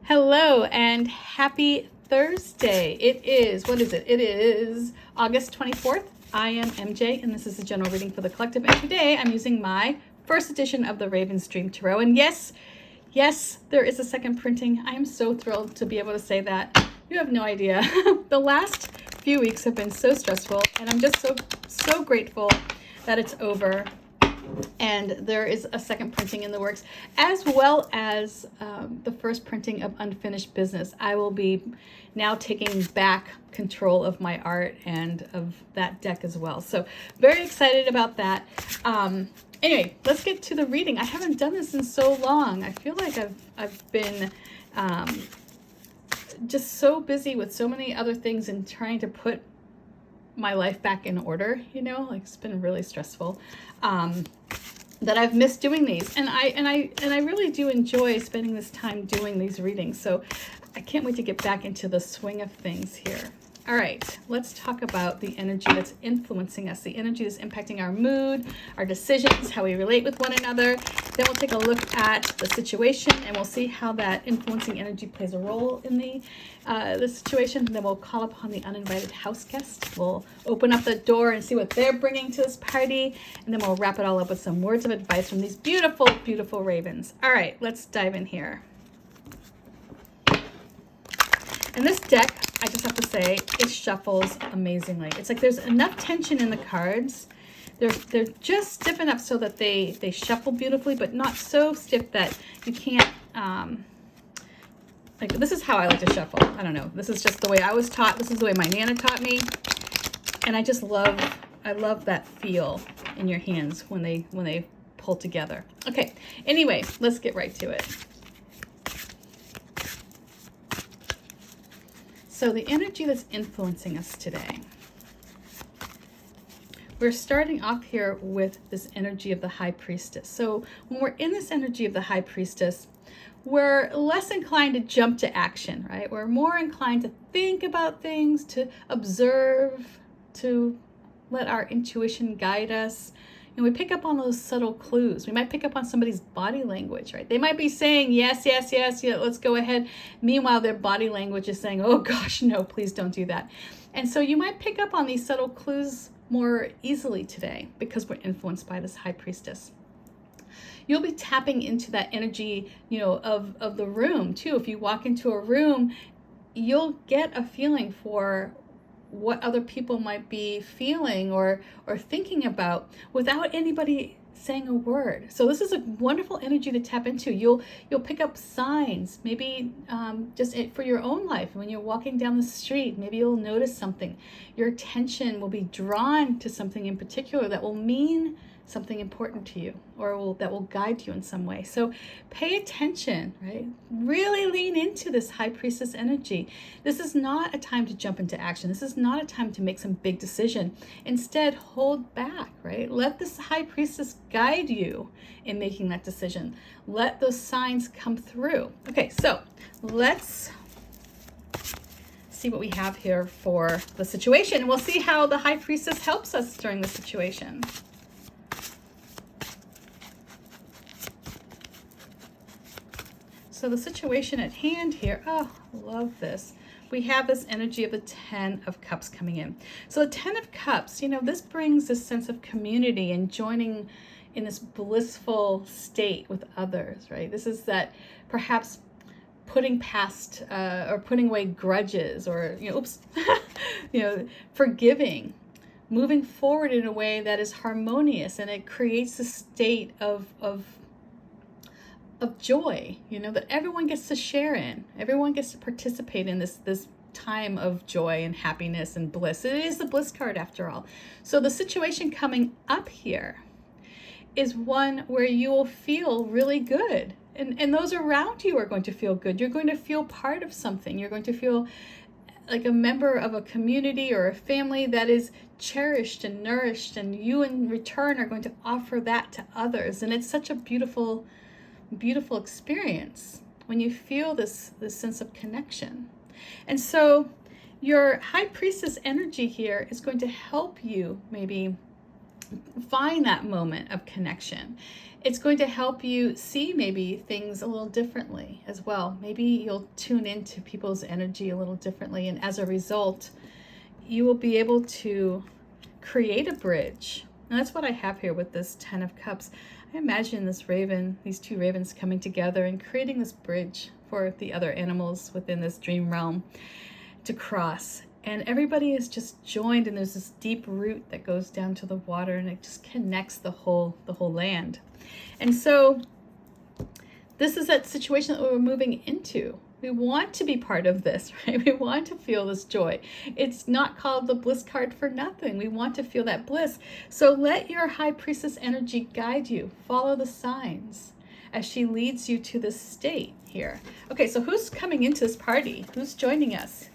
Hello and happy Thursday. It is, what is it? It is August 24th. I am MJ and this is a general reading for the collective. And today I'm using my first edition of the Raven's Dream Tarot. And yes, there is a second printing. I am so thrilled to be able to say that. You have no idea. The last few weeks have been so stressful and I'm just so grateful that it's over. And there is a second printing in the works, as well as the first printing of Unfinished Business. I will be now taking back control of my art and of that deck as well. So very excited about that. Anyway, let's get to the reading. I haven't done this in so long. I feel like I've been just so busy with so many other things and trying to put my life back in order, like it's been really stressful, that I've missed doing these. And I really do enjoy spending this time doing these readings. So I can't wait to get back into the swing of things here. All right, let's talk about the energy that's influencing us, the energy that's impacting our mood, our decisions, how we relate with one another. Then we'll take a look at the situation and we'll see how that influencing energy plays a role in the situation. And then we'll call upon the uninvited house guest. We'll open up the door and see what they're bringing to this party. And then we'll wrap it all up with some words of advice from these beautiful, beautiful ravens. All right, let's dive in here. And this deck, I just have to say, it shuffles amazingly. It's like there's enough tension in the cards. They're just stiff enough so that they shuffle beautifully, but not so stiff that you can't, like this is how I like to shuffle. I don't know. This is just the way I was taught. This is the way my Nana taught me. And I just love that feel in your hands when they pull together. Okay, anyway, let's get right to it. So the energy that's influencing us today. We're starting off here with this energy of the High Priestess. So when we're in this energy of the High Priestess, we're less inclined to jump to action, right? We're more inclined to think about things, to observe, to let our intuition guide us. And we pick up on those subtle clues. We might pick up on somebody's body language, right? They might be saying, yes, yeah, let's go ahead. Meanwhile, their body language is saying, oh gosh, no, please don't do that. And so you might pick up on these subtle clues more easily today because we're influenced by this High Priestess. You'll be tapping into that energy, of the room too. If you walk into a room, you'll get a feeling for what other people might be feeling or thinking about without anybody saying a word. So this is a wonderful energy to tap into. You'll pick up signs, maybe just for your own life. When you're walking down the street, maybe you'll notice something. Your attention will be drawn to something in particular that will mean something important to you or that will guide you in some way. So pay attention, right? Really lean into this High Priestess energy. This is not a time to jump into action. This is not a time to make some big decision. Instead, hold back, right? Let this High Priestess guide you in making that decision. Let those signs come through. Okay, so let's see what we have here for the situation. We'll see how the High Priestess helps us during the situation. So the situation at hand here, oh, love this. We have this energy of the 10 of Cups coming in. So the 10 of Cups, this brings this sense of community and joining in this blissful state with others, right? This is that perhaps putting past or putting away grudges or, forgiving, moving forward in a way that is harmonious, and it creates a state of joy, that everyone gets to share in. Everyone gets to participate in this time of joy and happiness and bliss. It is the bliss card after all. So the situation coming up here is one where you will feel really good. And those around you are going to feel good. You're going to feel part of something. You're going to feel like a member of a community or a family that is cherished and nourished, and you in return are going to offer that to others. And it's such a beautiful experience when you feel this sense of connection. And so your High Priestess energy here is going to help you maybe find that moment of connection. It's going to help you see maybe things a little differently as well. Maybe you'll tune into people's energy a little differently, and as a result, you will be able to create a bridge. And that's what I have here with this 10 of Cups. I imagine this raven, these two ravens coming together and creating this bridge for the other animals within this dream realm to cross. And everybody is just joined, and there's this deep root that goes down to the water, and it just connects the whole land. And so this is that situation that we're moving into. We want to be part of this, right? We want to feel this joy. It's not called the bliss card for nothing. We want to feel that bliss. So let your high priestess energy guide you. Follow the signs as she leads you to this state here. Okay, so who's coming into this party? Who's joining us?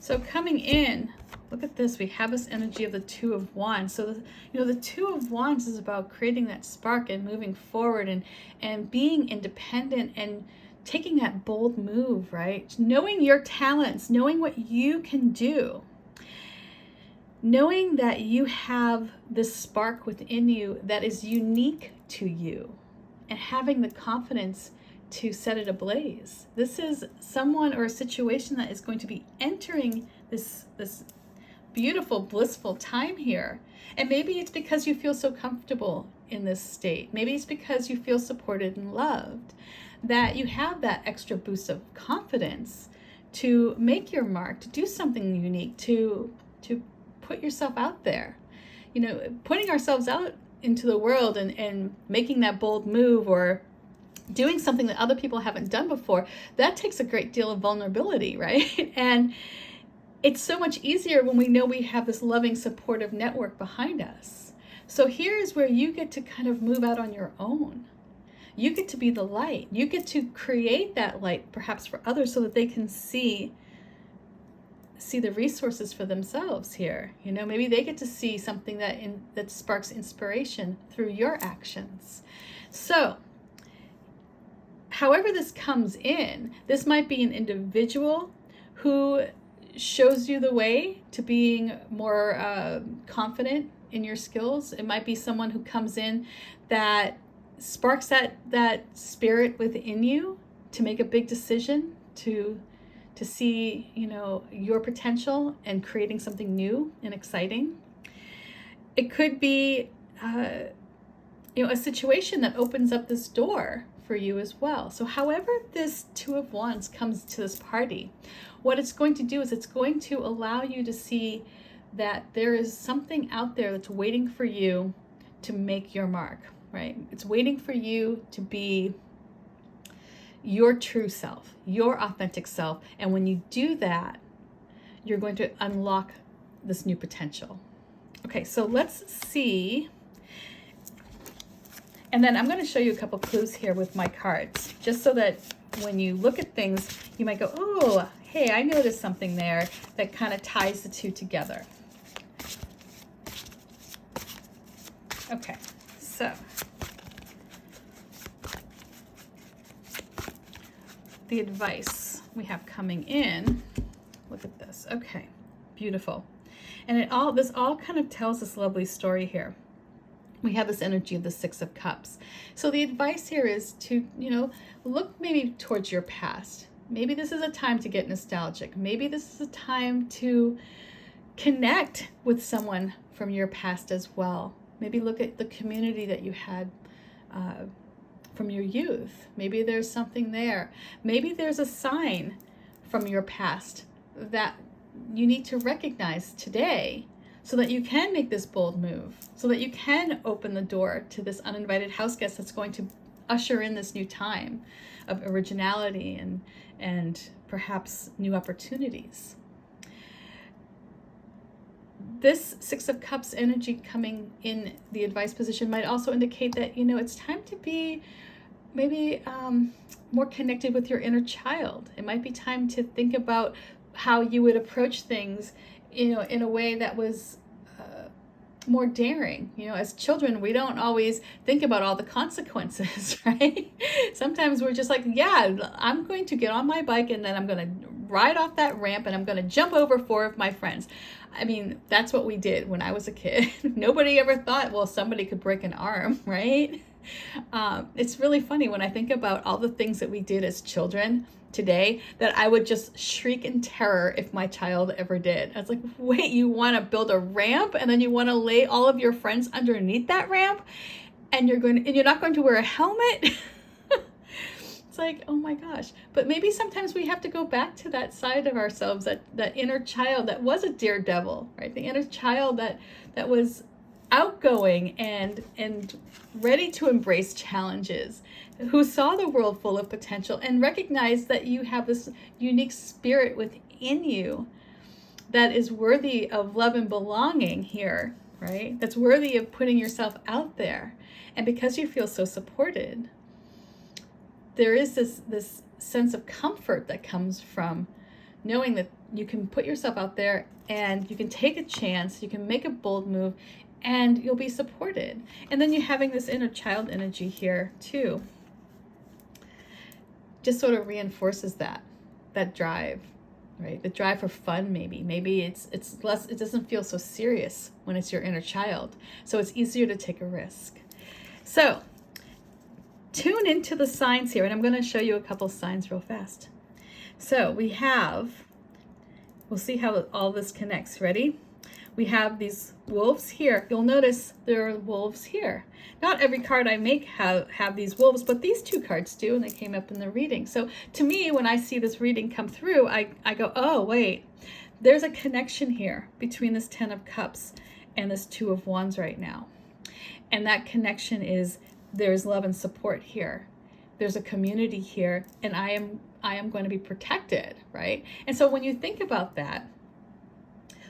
So coming in, look at this, we have this energy of the Two of Wands. So, the Two of Wands is about creating that spark and moving forward and being independent and taking that bold move, right? Knowing your talents, knowing what you can do, knowing that you have this spark within you that is unique to you, and having the confidence to set it ablaze. This is someone or a situation that is going to be entering this beautiful, blissful time here. And maybe it's because you feel so comfortable in this state. Maybe it's because you feel supported and loved, that you have that extra boost of confidence to make your mark, to do something unique, to put yourself out there. Putting ourselves out into the world and making that bold move, or doing something that other people haven't done before, that takes a great deal of vulnerability, right? And it's so much easier when we know we have this loving, supportive network behind us. So here is where you get to kind of move out on your own. You get to be the light. You get to create that light, perhaps for others, so that they can see the resources for themselves here. Maybe they get to see something that sparks inspiration through your actions. So however this comes in, this might be an individual who shows you the way to being more confident in your skills. It might be someone who comes in that sparks that spirit within you to make a big decision, to see your potential and creating something new and exciting. It could be a situation that opens up this door for you as well. So however this Two of Wands comes to this party, what it's going to do is it's going to allow you to see that there is something out there that's waiting for you to make your mark, right? It's waiting for you to be your true self, your authentic self. And when you do that, you're going to unlock this new potential. Okay, so let's see. And then I'm going to show you a couple clues here with my cards, just so that when you look at things, you might go, oh, hey, I noticed something there that kind of ties the two together. Okay, so the advice we have coming in, look at this. Okay, beautiful. And this all kind of tells this lovely story here. We have this energy of the Six of Cups. So the advice here is to, look maybe towards your past. Maybe this is a time to get nostalgic. Maybe this is a time to connect with someone from your past as well. Maybe look at the community that you had from your youth. Maybe there's something there. Maybe there's a sign from your past that you need to recognize today, so that you can make this bold move, so that you can open the door to this uninvited house guest that's going to usher in this new time of originality and perhaps new opportunities. This Six of Cups energy coming in the advice position might also indicate that, it's time to be maybe more connected with your inner child. It might be time to think about how you would approach things in a way that was more daring. You know, as children, we don't always think about all the consequences, right? Sometimes we're just like, yeah, I'm going to get on my bike and then I'm going to ride off that ramp and I'm going to jump over 4 of my friends. I mean, that's what we did when I was a kid. Nobody ever thought, well, somebody could break an arm, right? It's really funny when I think about all the things that we did as children today, that I would just shriek in terror if my child ever did. I was like, wait, you want to build a ramp and then you want to lay all of your friends underneath that ramp and you're not going to wear a helmet? It's like, oh my gosh. But maybe sometimes we have to go back to that side of ourselves, that inner child that was a daredevil, right? The inner child that was outgoing and ready to embrace challenges, who saw the world full of potential and recognized that you have this unique spirit within you that is worthy of love and belonging here, right? That's worthy of putting yourself out there. And because you feel so supported, there is this sense of comfort that comes from knowing that you can put yourself out there and you can take a chance, you can make a bold move, and you'll be supported. And then you're having this inner child energy here too. Just sort of reinforces that drive, right? The drive for fun, maybe it's less, it doesn't feel so serious when it's your inner child. So it's easier to take a risk. So tune into the signs here, and I'm going to show you a couple signs real fast. So we'll see how all this connects. Ready? We have these wolves here. You'll notice there are wolves here. Not every card I make have these wolves, but these 2 cards do, and they came up in the reading. So to me, when I see this reading come through, I go, oh, wait, there's a connection here between this 10 of Cups and this 2 of Wands right now. And that connection is there's love and support here. There's a community here, and I am going to be protected, right? And so when you think about that,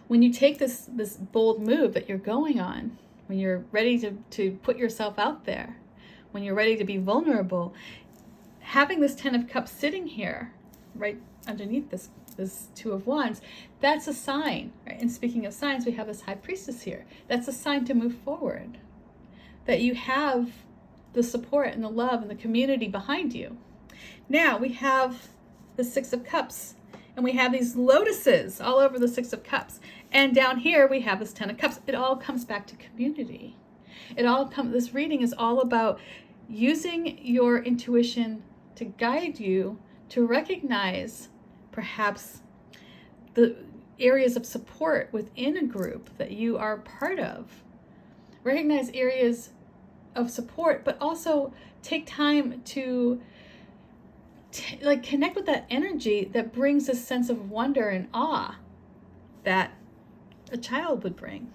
when you take this bold move that you're going on, when you're ready to put yourself out there, when you're ready to be vulnerable, having this 10 of Cups sitting here, right underneath this 2 of Wands, that's a sign, right? And speaking of signs, we have this High Priestess here. That's a sign to move forward, that you have the support and the love and the community behind you. Now we have the 6 of Cups, and we have these lotuses all over the 6 of Cups. And down here we have this 10 of Cups. It all comes back to community. This reading is all about using your intuition to guide you to recognize perhaps the areas of support within a group that you are part of. Recognize areas of support, but also take time to connect with that energy that brings a sense of wonder and awe that a child would bring.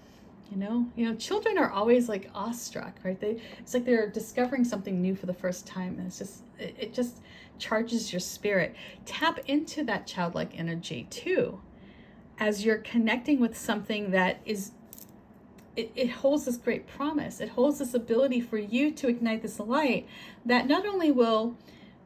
You know, children are always like awestruck, right? It's like they're discovering something new for the first time, and it just charges your spirit. Tap into that childlike energy too, as you're connecting with something that is. It holds this great promise. It holds this ability for you to ignite this light that not only will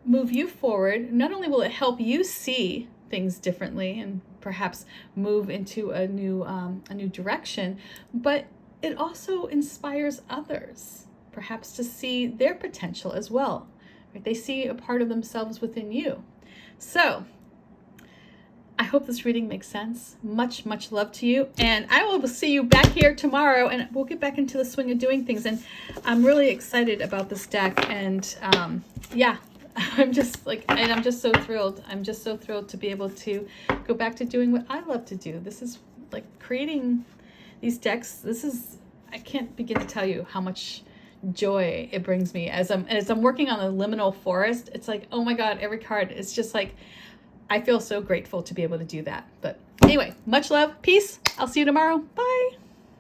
move you forward, not only will it help you see things differently and perhaps move into a new direction, but it also inspires others perhaps to see their potential as well. Right? They see a part of themselves within you. So I hope this reading makes sense. Much, much love to you. And I will see you back here tomorrow, and we'll get back into the swing of doing things. And I'm really excited about this deck. And yeah, I'm just so thrilled. I'm just so thrilled to be able to go back to doing what I love to do. This is like creating these decks. I can't begin to tell you how much joy it brings me as I'm working on the liminal forest. It's like, oh my God, every card, it's just like, I feel so grateful to be able to do that. But anyway, much love, peace. I'll see you tomorrow. Bye.